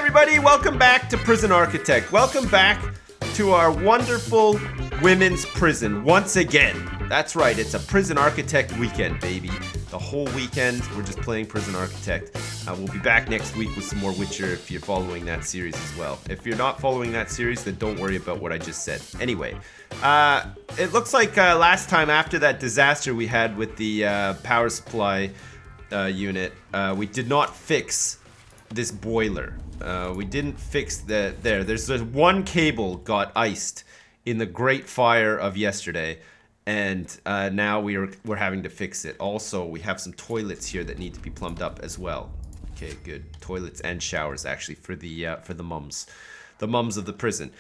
everybody, welcome back to Prison Architect. Welcome back to our wonderful women's prison once again. That's right, it's a Prison Architect weekend, baby. The whole weekend, we're just playing Prison Architect. We'll be back next week with some more Witcher if you're following that series as well. If you're not following that series, then don't worry about what I just said. Anyway, it looks like last time after that disaster we had with the power supply unit, we did not fix this boiler. We didn't fix there's this one cable got iced in the great fire of yesterday, and now we're having to fix it. Also, we have some toilets here that need to be plumbed up as well. Okay, good. Toilets and showers actually for the mums of the prison.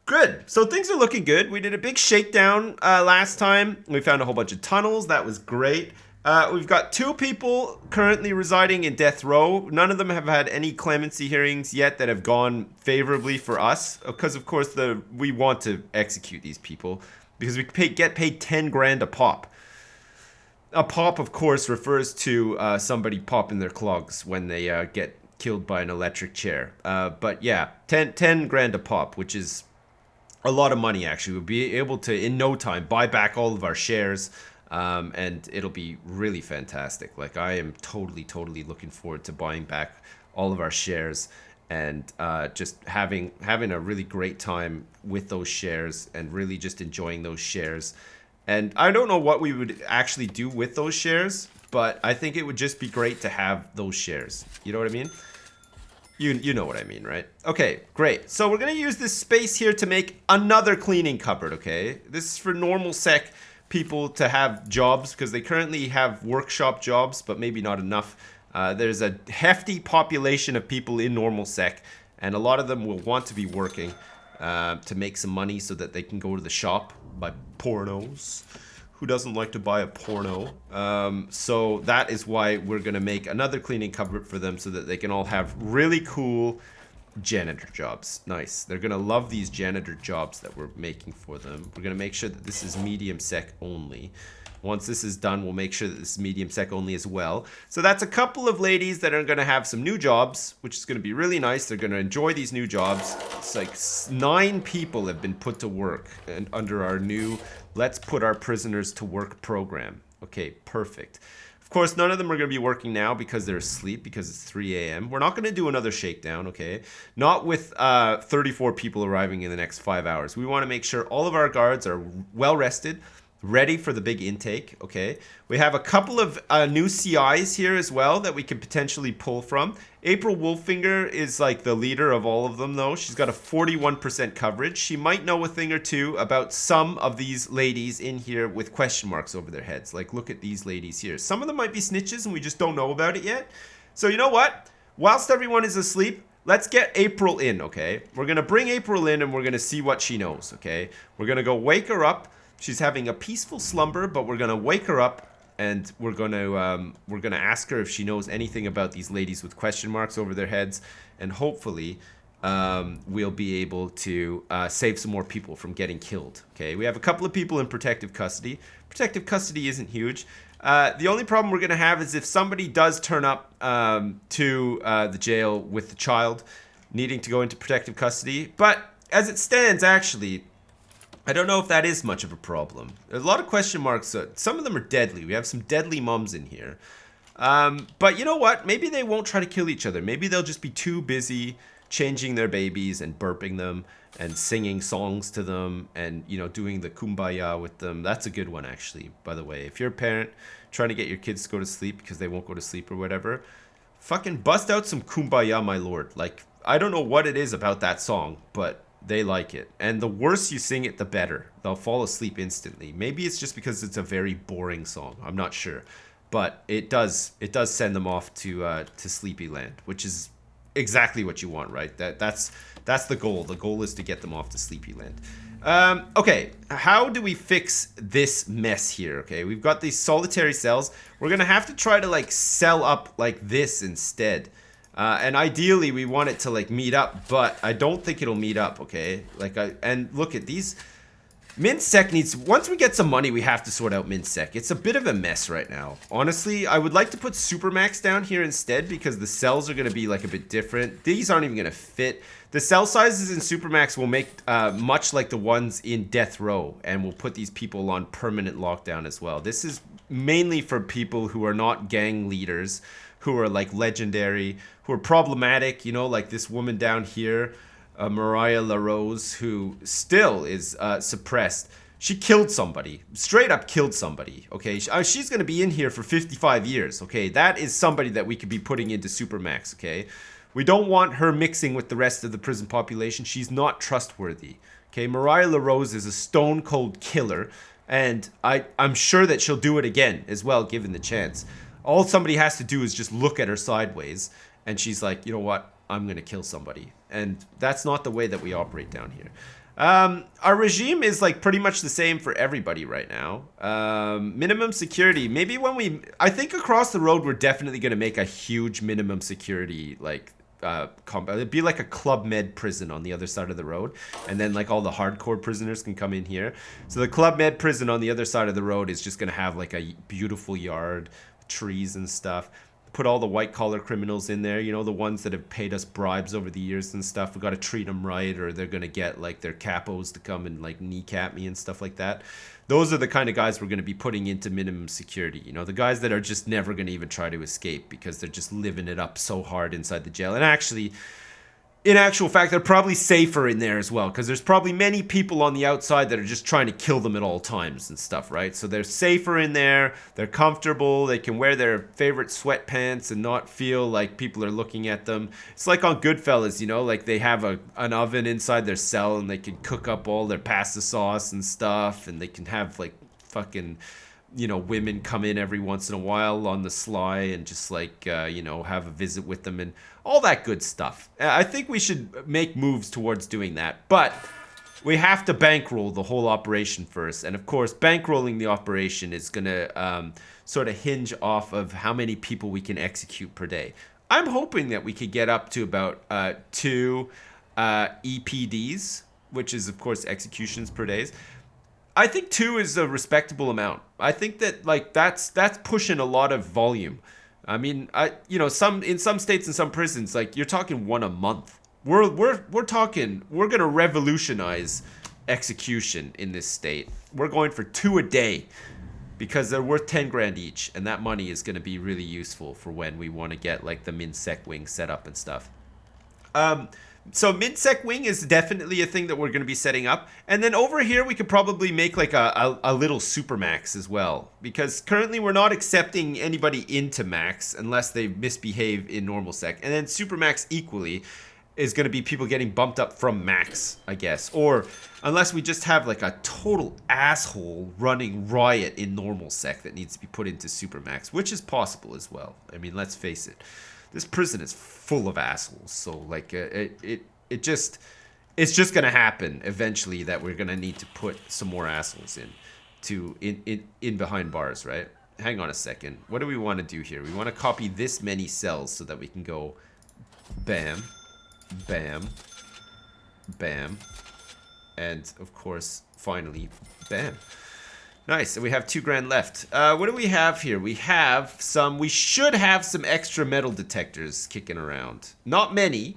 Good. So things are looking good. We did a big shakedown last time. We found a whole bunch of tunnels. That was great. We've got 2 people currently residing in death row. None of them have had any clemency hearings yet that have gone favorably for us, because of course we want to execute these people because we get paid 10 grand a pop. A pop, of course, refers to somebody popping their clogs when they get killed by an electric chair. But yeah, 10 grand a pop, which is a lot of money actually. We'll be able to, in no time, buy back all of our shares. And it'll be really fantastic. Like, I am totally looking forward to buying back all of our shares and just having a really great time with those shares and really just enjoying those shares. And I don't know what we would actually do with those shares, but I think it would just be great to have those shares. You know what I mean? You know what I mean, right? Okay, great. So we're going to use this space here to make another cleaning cupboard, okay? This is for normal sec people to have jobs because they currently have workshop jobs, but maybe not enough. There's a hefty population of people in normal sec, and a lot of them will want to be working to make some money so that they can go to the shop, buy pornos. Who doesn't like to buy a porno? So that is why we're gonna make another cleaning cupboard for them so that they can all have really cool janitor jobs. Nice. They're gonna love these janitor jobs that we're making for them. We're gonna make sure that this is medium sec only. Once this is done, we'll make sure that this is medium sec only as well. So that's a couple of ladies that are gonna have some new jobs, which is gonna be really nice. They're gonna enjoy these new jobs. It's like 9 people have been put to work and under our new Let's Put Our Prisoners to Work program. Okay, perfect. Of course, none of them are going to be working now because they're asleep, because it's 3 a.m. We're not going to do another shakedown, okay? Not with 34 people arriving in the next 5 hours. We want to make sure all of our guards are well rested, ready for the big intake, okay? We have a couple of new CIs here as well that we could potentially pull from. April Wolfinger is like the leader of all of them, though. She's got a 41% coverage. She might know a thing or two about some of these ladies in here with question marks over their heads. Like, look at these ladies here. Some of them might be snitches and we just don't know about it yet. So you know what? Whilst everyone is asleep, let's get April in, okay? We're going to bring April in and we're going to see what she knows, okay? We're going to go wake her up. She's having a peaceful slumber, but we're going to wake her up. And we're gonna ask her if she knows anything about these ladies with question marks over their heads, and hopefully we'll be able to save some more people from getting killed. Okay, we have a couple of people in protective custody. Protective custody isn't huge. The only problem we're gonna have is if somebody does turn up to the jail with the child needing to go into protective custody. But as it stands, actually, I don't know if that is much of a problem. There's a lot of question marks. Some of them are deadly. We have some deadly mums in here. But you know what? Maybe they won't try to kill each other. Maybe they'll just be too busy changing their babies and burping them and singing songs to them and, you know, doing the kumbaya with them. That's a good one, actually, by the way. If you're a parent trying to get your kids to go to sleep because they won't go to sleep or whatever, fucking bust out some kumbaya, my lord. Like, I don't know what it is about that song, but they like it. And the worse you sing it, the better. They'll fall asleep instantly. Maybe it's just because it's a very boring song. I'm not sure. But it does send them off to sleepy land, which is exactly what you want, right? That's the goal. The goal is to get them off to sleepy land. Okay, how do we fix this mess here? Okay, we've got these solitary cells. We're going to have to try to like cell up like this instead. And ideally we want it to like meet up, but I don't think it'll meet up, okay? And look at these. MinSec needs, once we get some money, we have to sort out MinSec. It's a bit of a mess right now. Honestly, I would like to put Supermax down here instead because the cells are going to be like a bit different. These aren't even going to fit. The cell sizes in Supermax will make much like the ones in Death Row, and we'll put these people on permanent lockdown as well. This is mainly for people who are not gang leaders, who are like legendary, who are problematic, you know, like this woman down here. Mariah LaRose, who still is suppressed. She killed somebody, straight up killed somebody, okay? She's going to be in here for 55 years, okay? That is somebody that we could be putting into Supermax, okay? We don't want her mixing with the rest of the prison population. She's not trustworthy, okay? Mariah LaRose is a stone cold killer, and I'm sure that she'll do it again as well, given the chance. All somebody has to do is just look at her sideways, and she's like, you know what? I'm going to kill somebody. And that's not the way that we operate down here. Our regime is like pretty much the same for everybody right now. Minimum security. Maybe when I think across the road, we're definitely going to make a huge minimum security, like, it'd be like a Club Med prison on the other side of the road. And then like all the hardcore prisoners can come in here. So the Club Med prison on the other side of the road is just going to have like a beautiful yard, trees and stuff. Put all the white collar criminals in there, you know, the ones that have paid us bribes over the years and stuff. We got to treat them right, or they're going to get like their capos to come and like kneecap me and stuff like that. Those are the kind of guys we're going to be putting into minimum security, you know, the guys that are just never going to even try to escape because they're just living it up so hard inside the jail. And actually, in actual fact, they're probably safer in there as well, because there's probably many people on the outside that are just trying to kill them at all times and stuff, right? So they're safer in there, they're comfortable, they can wear their favorite sweatpants and not feel like people are looking at them. It's like on Goodfellas, you know, like they have an oven inside their cell and they can cook up all their pasta sauce and stuff, and they can have like fucking, you know, women come in every once in a while on the sly and just like, you know, have a visit with them and all that good stuff. I think we should make moves towards doing that, but we have to bankroll the whole operation first. And of course, bankrolling the operation is going to sort of hinge off of how many people we can execute per day. I'm hoping that we could get up to about 2 EPDs, which is of course executions per day. I think 2 is a respectable amount. I think that like that's pushing a lot of volume. I mean, you know, in some states and some prisons, like you're talking 1 a month. We're talking, we're gonna revolutionize execution in this state. We're going for 2 a day because they're worth 10 grand each, and that money is gonna be really useful for when we want to get like the MinSec wing set up and stuff. So MinSec wing is definitely a thing that we're going to be setting up. And then over here, we could probably make like a little Supermax as well. Because currently we're not accepting anybody into Max unless they misbehave in normal sec. And then Supermax equally is going to be people getting bumped up from Max, I guess. Or unless we just have like a total asshole running Riot in normal sec that needs to be put into Supermax, which is possible as well. I mean, let's face it. This prison is full of assholes, so like it's just gonna happen eventually that we're gonna need to put some more assholes in behind bars, right? Hang on a second. What do we want to do here? We want to copy this many cells so that we can go bam, bam, bam, and of course finally bam. Nice, and we have 2 grand left. What do we have here? We should have some extra metal detectors kicking around. Not many.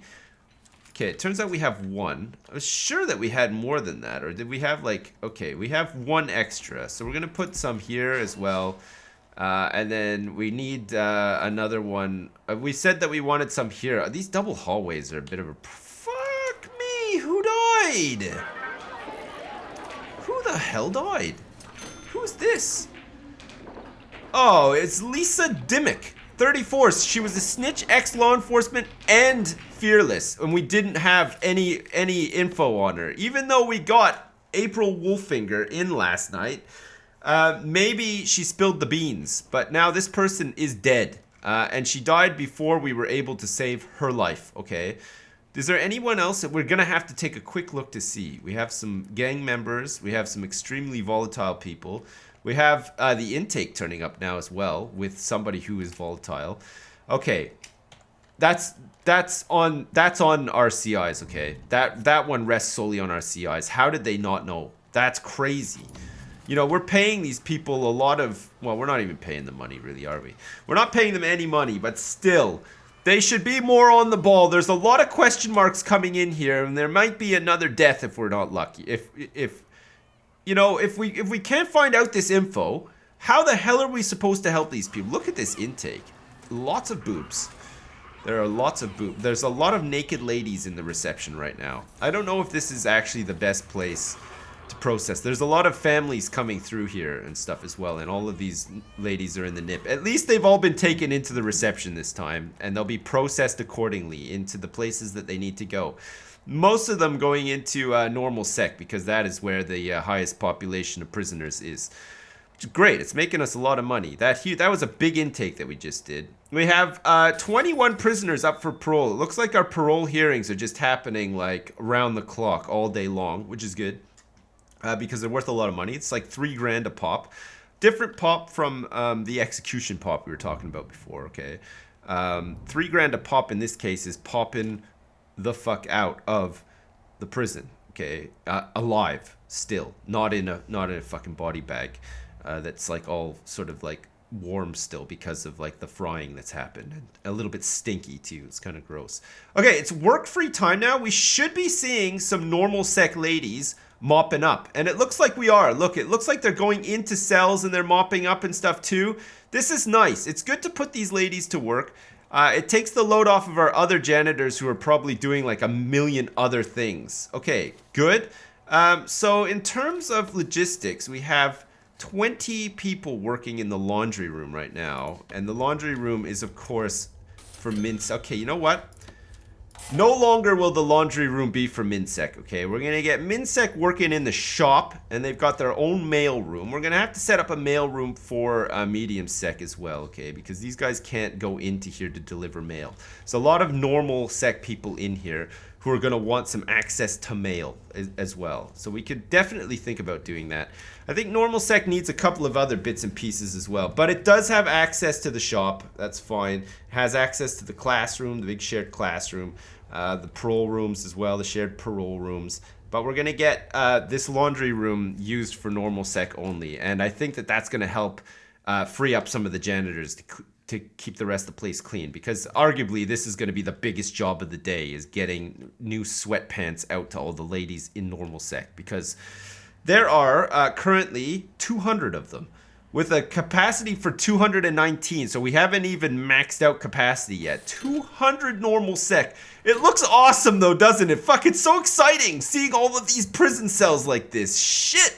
Okay, it turns out we have 1. I was sure that we had more than that, or did we have like, okay, we have 1 extra. So we're gonna put some here as well. And then we need another one. We said that we wanted some here. These double hallways are a bit of a, fuck me, who died? Who the hell died? Who's this? Oh, it's Lisa Dimmick, 34. She was a snitch, ex-law enforcement, and fearless. And we didn't have any info on her. Even though we got April Wolfinger in last night, maybe she spilled the beans. But now this person is dead. And she died before we were able to save her life, okay? Is there anyone else that we're going to have to take a quick look to see? We have some gang members. We have some extremely volatile people. We have the intake turning up now as well with somebody who is volatile. Okay, that's on our CIs, okay? That one rests solely on our CIs. How did they not know? That's crazy. You know, we're paying these people a lot of, well, we're not even paying them money, really, are we? We're not paying them any money, but still, they should be more on the ball. There's a lot of question marks coming in here, and there might be another death if we're not lucky. If you know, if we can't find out this info, how the hell are we supposed to help these people? Look at this intake. Lots of boobs. There are lots of boobs. There's a lot of naked ladies in the reception right now. I don't know if this is actually the best place to process. There's a lot of families coming through here and stuff as well, and all of these ladies are in the nip. At least they've all been taken into the reception this time, and they'll be processed accordingly into the places that they need to go. Most of them going into normal sec, because that is where the highest population of prisoners is. Which is great. It's making us a lot of money. That was a big intake that we just did. We have 21 prisoners up for parole. It looks like our parole hearings are just happening like around the clock all day long, which is good. Because they're worth a lot of money. It's like $3,000 a pop. Different pop from the execution pop we were talking about before, okay? $3,000 a pop in this case is popping the fuck out of the prison, okay? Alive, still. Not in a fucking body bag. That's like all sort of like warm still because of like the frying that's happened, and a little bit stinky too. It's kind of gross. Okay, it's work free time now. We should be seeing some normal sec ladies mopping up, and it looks like we are. Look, it looks like they're going into cells and they're mopping up and stuff too. This is nice. It's good to put these ladies to work. It takes the load off of our other janitors who are probably doing like a million other things. Okay, good. So in terms of logistics, we have 20 people working in the laundry room right now, and the laundry room is of course for Minsk. Okay, you know what? No longer will the laundry room be for MinSec, okay? We're gonna get MinSec working in the shop, and they've got their own mail room. We're gonna have to set up a mail room for Medium Sec as well, okay? Because these guys can't go into here to deliver mail. So a lot of normal Sec people in here who are gonna want some access to mail as well. So we could definitely think about doing that. I think normal sec needs a couple of other bits and pieces as well, but it does have access to the shop. That's fine. It has access to the classroom, the big shared classroom, the parole rooms as well, the shared parole rooms. But we're gonna get this laundry room used for normal sec only, and I think that that's gonna help free up some of the janitors to keep the rest of the place clean, because arguably this is going to be the biggest job of the day, is getting new sweatpants out to all the ladies in normal sec, because there are currently 200 of them with a capacity for 219, so we haven't even maxed out capacity yet. 200 normal sec. It looks awesome though, doesn't it? Fuck, it's so exciting seeing all of these prison cells like this. Shit.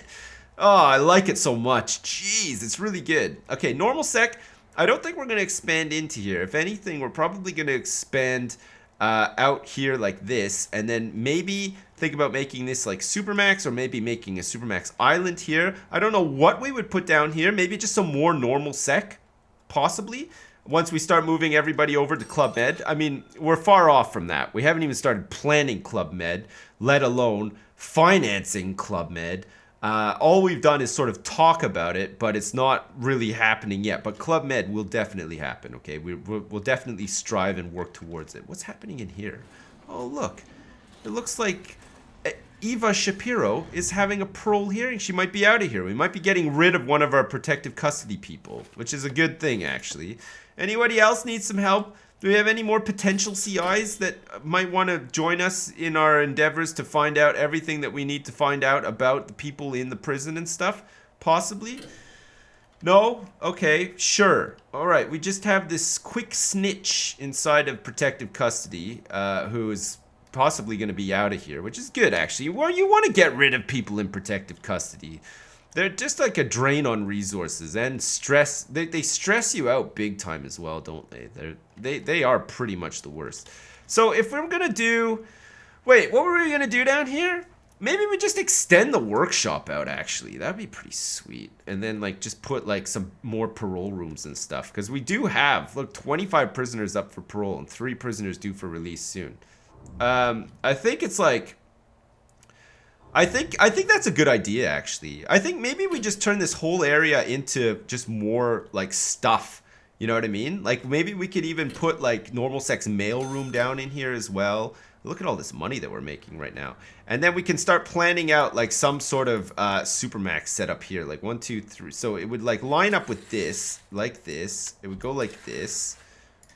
Oh, I like it so much. Jeez, it's really good. Okay, normal sec. I don't think we're going to expand into here. If anything, we're probably going to expand out here like this, and then maybe think about making this like Supermax, or maybe making a Supermax island here. I don't know what we would put down here. Maybe just some more normal sec, possibly, once we start moving everybody over to Club Med. I mean, we're far off from that. We haven't even started planning Club Med, let alone financing Club Med. All we've done is sort of talk about it, but it's not really happening yet. But Club Med will definitely happen, okay? We'll definitely strive and work towards it. What's happening in here? Oh, look. It looks like Eva Shapiro is having a parole hearing. She might be out of here. We might be getting rid of one of our protective custody people, which is a good thing, actually. Anybody else need some help? Do we have any more potential CIs that might want to join us in our endeavors to find out everything that we need to find out about the people in the prison and stuff? Possibly? No? Okay, sure. Alright, we just have this quick snitch inside of protective custody who is possibly going to be out of here, which is good, actually. Well, you want to get rid of people in protective custody. They're just like a drain on resources and stress. They stress you out big time as well, don't they? They are pretty much the worst. So if we're gonna do, wait, what were we gonna do down here? Maybe we just extend the workshop out. Actually, that'd be pretty sweet. And then like just put like some more parole rooms and stuff, because we do have 25 prisoners up for parole and 3 prisoners due for release soon. I think it's like. I think that's a good idea, actually. I think maybe we just turn this whole area into just more like stuff. You know what I mean? Like maybe we could even put like normal sex mail room down in here as well. Look at all this money that we're making right now. And then we can start planning out like some sort of Supermax setup here. Like 1, 2, 3. So it would like line up with this, like this. It would go like this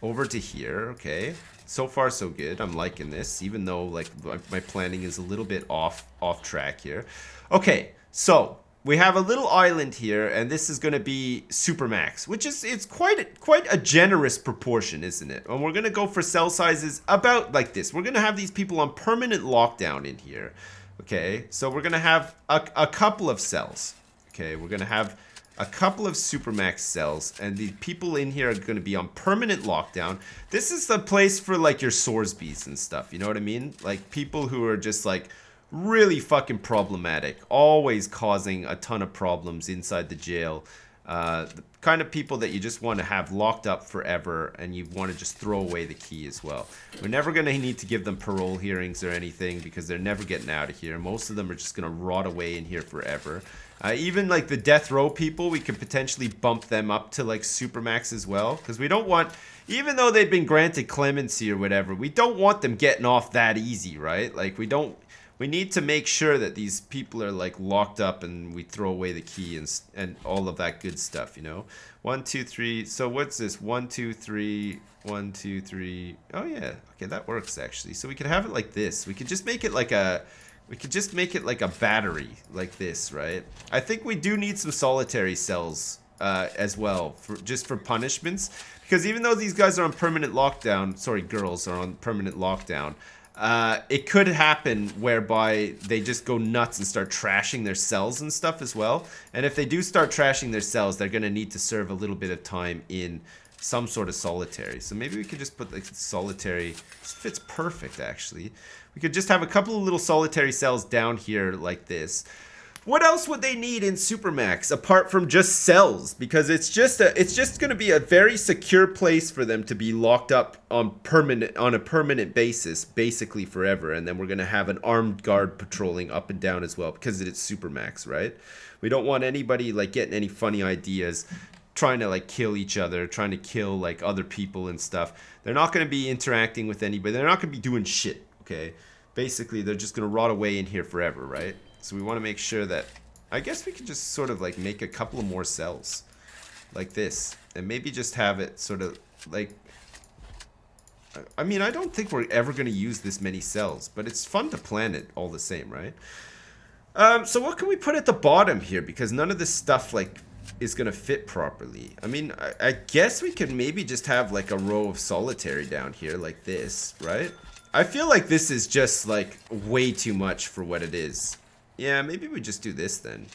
over to here. Okay. So far so good. I'm liking this, even though like my planning is a little bit off track here. Okay. So we have a little island here, and this is going to be Supermax, which is it's quite a generous proportion, isn't it? And we're going to go for cell sizes about like this. We're going to have these people on permanent lockdown in here. Okay, so we're going to have a couple of cells. Okay, we're going to have a couple of Supermax cells, and the people in here are going to be on permanent lockdown. This is the place for like your Sorsbys and stuff. You know what I mean? Like people who are just like really fucking problematic, always causing a ton of problems inside the jail. The kind of people that you just want to have locked up forever, and you want to just throw away the key as well. We're never going to need to give them parole hearings or anything, because they're never getting out of here. Most of them are just going to rot away in here forever. Even like the death row people, we could potentially bump them up to like Supermax as well, because we don't want, even though they've been granted clemency or whatever, we don't want them getting off that easy, right? Like we need to make sure that these people are like locked up, and we throw away the key and all of that good stuff, you know. 1, 2, 3. So what's this? 1, 2, 3. 1, 2, 3. Oh yeah. Okay, that works actually. So we could have it like this. We could just make it like a battery like this, right? I think we do need some solitary cells as well for punishments, because even though these guys are on permanent lockdown, sorry, girls are on permanent lockdown. It could happen whereby they just go nuts and start trashing their cells and stuff as well. And if they do start trashing their cells, they're going to need to serve a little bit of time in some sort of solitary. So maybe we could just put like solitary. This fits perfect, actually. We could just have a couple of little solitary cells down here like this. What else would they need in Supermax apart from just cells? Because it's just going to be a very secure place for them to be locked up on a permanent basis, basically forever. And then we're going to have an armed guard patrolling up and down as well, because it's Supermax, right? We don't want anybody like getting any funny ideas, trying to like kill each other, trying to kill like other people and stuff. They're not going to be interacting with anybody. They're not going to be doing shit, okay? Basically, they're just going to rot away in here forever, right? So we want to make sure that, I guess we can just sort of like make a couple of more cells like this, and maybe just have it sort of like, I mean, I don't think we're ever going to use this many cells, but it's fun to plan it all the same, right? So what can we put at the bottom here? Because none of this stuff like is going to fit properly. I mean, I guess we could maybe just have like a row of solitary down here like this, right? I feel like this is just like way too much for what it is. Yeah, maybe we just do this then.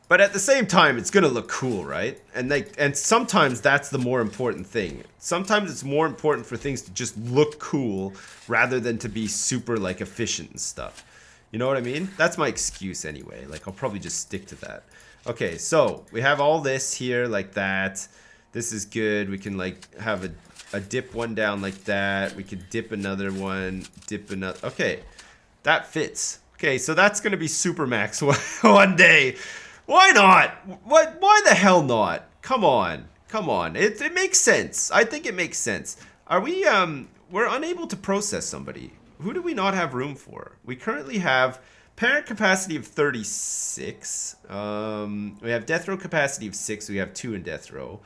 But at the same time, it's gonna look cool, right? And sometimes that's the more important thing. Sometimes it's more important for things to just look cool rather than to be super like efficient and stuff. You know what I mean? That's my excuse anyway. Like I'll probably just stick to that. Okay, so we have all this here like that. This is good. We can like have a dip one down like that. We could dip another one, dip another. Okay, that fits. Okay, so that's going to be Supermax one day. Why not? Why the hell not? Come on. Come on. It makes sense. I think it makes sense. Are we, we're unable to process somebody. Who do we not have room for? We currently have parent capacity of 36. We have death row capacity of 6. We have 2 in death row.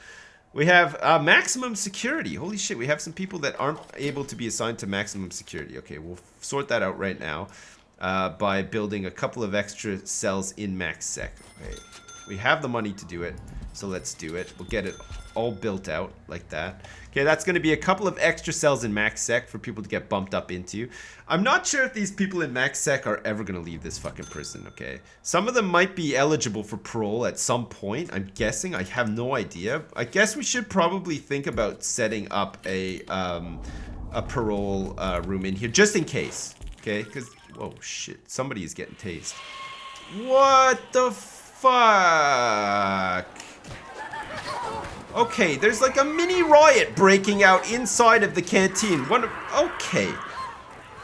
We have maximum security. Holy shit, we have some people that aren't able to be assigned to maximum security. Okay, we'll sort that out right now. By building a couple of extra cells in MaxSEC. Okay. We have the money to do it, so let's do it. We'll get it all built out like that. Okay, that's going to be a couple of extra cells in MaxSEC for people to get bumped up into. I'm not sure if these people in MaxSEC are ever going to leave this fucking prison, okay? Some of them might be eligible for parole at some point, I'm guessing. I have no idea. I guess we should probably think about setting up a parole room in here, just in case, okay? Because whoa, shit. Somebody is getting tased. What the fuck? Okay, there's like a mini riot breaking out inside of the canteen. Okay.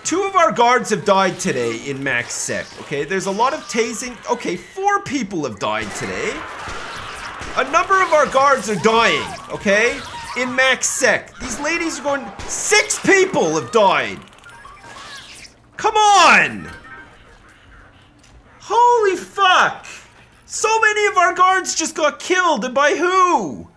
2 of our guards have died today in MaxSEC, okay? There's a lot of tasing. Okay, 4 people have died today. A number of our guards are dying, okay? In MaxSEC. These ladies are going, 6 people have died. Come on! Holy fuck! So many of our guards just got killed, and by who?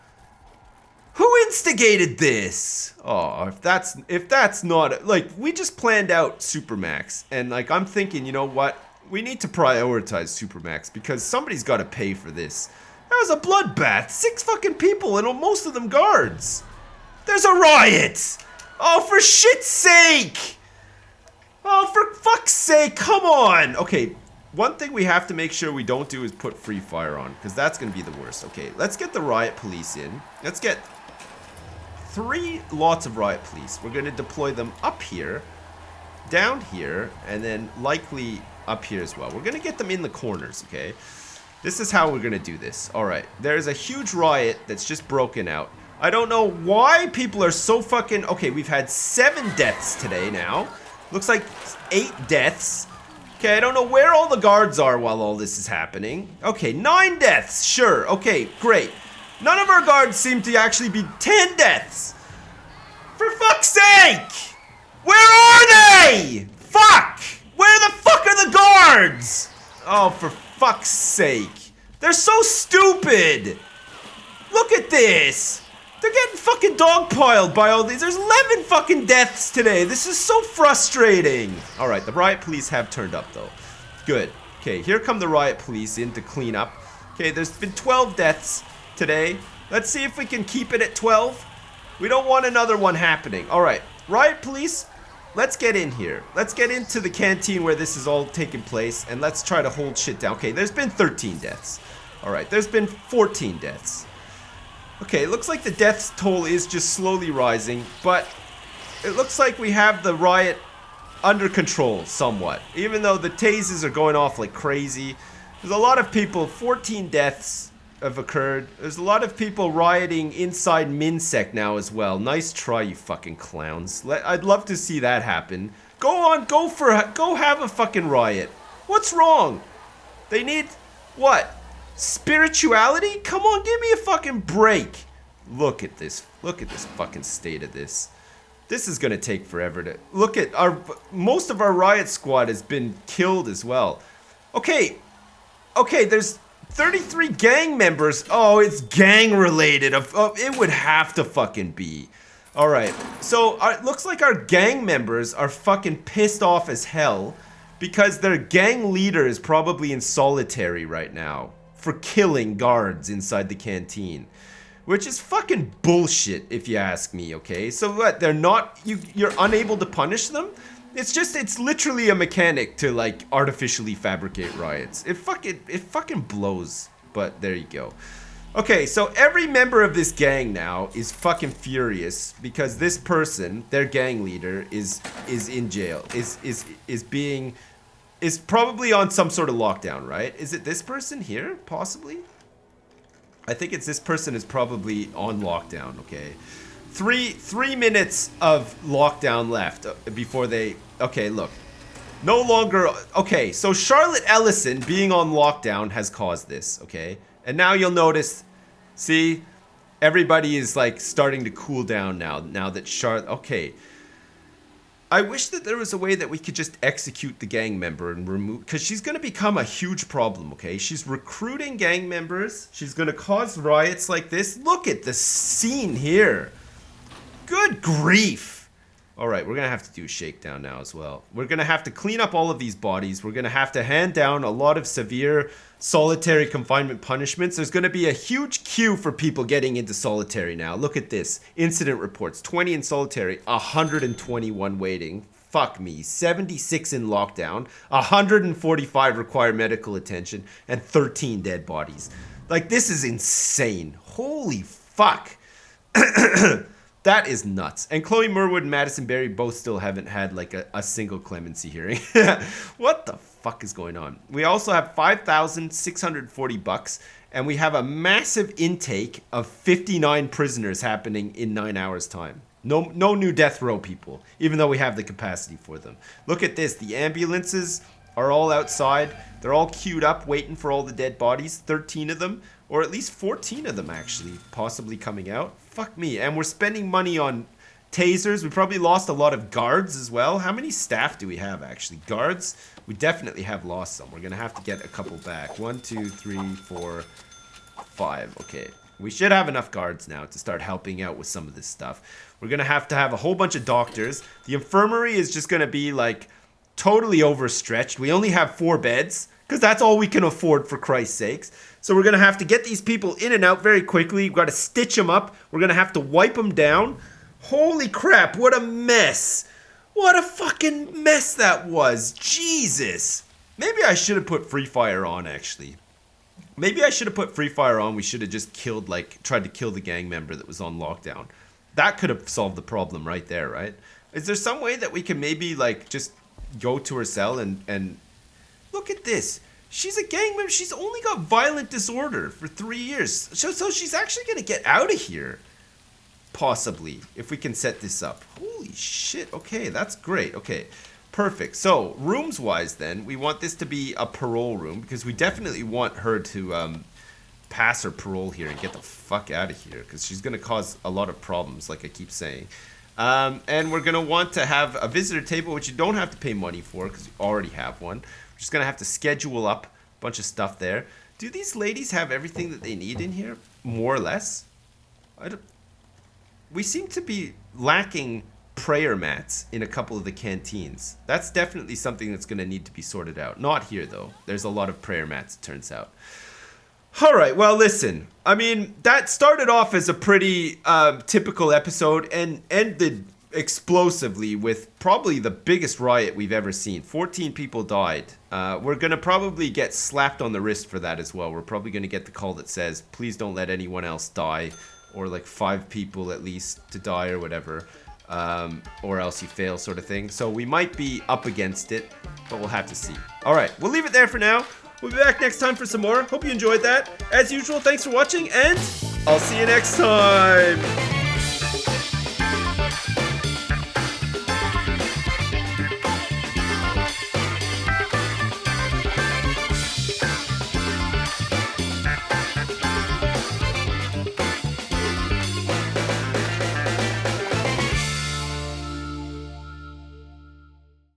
Who instigated this? Oh, if that's not, like, we just planned out Supermax, and like, I'm thinking, you know what? We need to prioritize Supermax because somebody's got to pay for this. That was a bloodbath. 6 fucking people, and most of them guards. There's a riot! Oh, for shit's sake! Oh, for fuck's sake, come on! Okay, one thing we have to make sure we don't do is put free fire on, because that's going to be the worst. Okay, let's get the riot police in. Let's get 3 lots of riot police. We're going to deploy them up here, down here, and then likely up here as well. We're going to get them in the corners, okay? This is how we're going to do this. All right, there's a huge riot that's just broken out. I don't know why people are so fucking... Okay, we've had 7 deaths today now. Looks like 8 deaths. Okay, I don't know where all the guards are while all this is happening. Okay, 9 deaths. Sure, okay, great. None of our guards seem to actually be 10 deaths. For fuck's sake! Where are they? Fuck! Where the fuck are the guards? Oh, for fuck's sake. They're so stupid. Look at this. They're getting fucking dogpiled by all these. There's 11 fucking deaths today. This is so frustrating. All right, the riot police have turned up though. Good. Okay, here come the riot police in to clean up. Okay, there's been 12 deaths today. Let's see if we can keep it at 12. We don't want another one happening. All right, riot police, let's get in here. Let's get into the canteen where this is all taking place, and let's try to hold shit down. Okay, there's been 13 deaths. All right, there's been 14 deaths. Okay, it looks like the death toll is just slowly rising, but it looks like we have the riot under control somewhat. Even though the tasers are going off like crazy. There's a lot of people, 14 deaths have occurred. There's a lot of people rioting inside MaxSEC now as well. Nice try, you fucking clowns. I'd love to see that happen. Go on, go have a fucking riot. What's wrong? They need, what? Spirituality? Come on, give me a fucking break. Look at this. Look at this fucking state of this. This is gonna take forever to... Look at most of our riot squad has been killed as well. Okay, there's 33 gang members. Oh, it's gang related. It would have to fucking be. All right, so it looks like our gang members are fucking pissed off as hell because their gang leader is probably in solitary right now for killing guards inside the canteen, which is fucking bullshit if you ask me. Okay, so what? They're not, you're unable to punish them? It's literally a mechanic to like artificially fabricate riots. It fucking blows, but there you go. Okay, so every member of this gang now is fucking furious because this person, their gang leader, is in jail, is probably on some sort of lockdown, right? Is it this person here, possibly? I think it's this person is probably on lockdown, okay? 3 minutes of lockdown left before they... Okay, look. No longer... Okay, so Charlotte Ellison being on lockdown has caused this, okay? And now you'll notice... See? Everybody is, like, starting to cool down now that Charlotte... Okay. I wish that there was a way that we could just execute the gang member and remove... Because she's going to become a huge problem, okay? She's recruiting gang members. She's going to cause riots like this. Look at the scene here. Good grief. All right, we're going to have to do a shakedown now as well. We're going to have to clean up all of these bodies. We're going to have to hand down a lot of severe solitary confinement punishments. There's going to be a huge queue for people getting into solitary now. Look at this. Incident reports. 20 in solitary. 121 waiting. Fuck me. 76 in lockdown. 145 require medical attention. And 13 dead bodies. Like, this is insane. Holy fuck. That is nuts. And Chloe Merwood and Madison Berry both still haven't had like a single clemency hearing. What the fuck is going on? We also have $5,640 and we have a massive intake of 59 prisoners happening in 9 hours time. No new death row people, even though we have the capacity for them. Look at this. The ambulances are all outside. They're all queued up waiting for all the dead bodies. 13 of them, or at least 14 of them actually, possibly coming out. Fuck me. And we're spending money on tasers. We probably lost a lot of guards as well. How many staff do we have, actually? Guards, we definitely have lost some. We're going to have to get a couple back. 1, 2, 3, 4, 5. Okay. We should have enough guards now to start helping out with some of this stuff. We're going to have a whole bunch of doctors. The infirmary is just going to be, like, totally overstretched. We only have 4 beds, because that's all we can afford, for Christ's sakes. So we're going to have to get these people in and out very quickly. We've got to stitch them up. We're going to have to wipe them down. Holy crap, what a mess. What a fucking mess that was. Jesus. Maybe I should have put Free Fire on, actually. Maybe I should have put Free Fire on. We should have just killed, like, tried to kill the gang member that was on lockdown. That could have solved the problem right there, right? Is there some way that we can maybe, like, just go to her cell and look at this. She's a gang member. She's only got violent disorder for 3 years. So she's actually going to get out of here. Possibly, if we can set this up. Holy shit. Okay, that's great. Okay, perfect. So, rooms-wise then, we want this to be a parole room because we definitely want her to pass her parole here and get the fuck out of here because she's going to cause a lot of problems, like I keep saying. And we're going to want to have a visitor table, which you don't have to pay money for because you already have one. We're just going to have to schedule up a bunch of stuff there. Do these ladies have everything that they need in here? More or less? We seem to be lacking prayer mats in a couple of the canteens. That's definitely something that's going to need to be sorted out. Not here, though. There's a lot of prayer mats, it turns out. All right, well, listen. I mean, that started off as a pretty typical episode and ended explosively with probably the biggest riot we've ever seen. 14 people died. We're going to probably get slapped on the wrist for that as well. We're probably going to get the call that says, please don't let anyone else die. Or like 5 people at least to die or whatever. Or else you fail sort of thing. So we might be up against it, but we'll have to see. All right, we'll leave it there for now. We'll be back next time for some more. Hope you enjoyed that. As usual, thanks for watching, and I'll see you next time.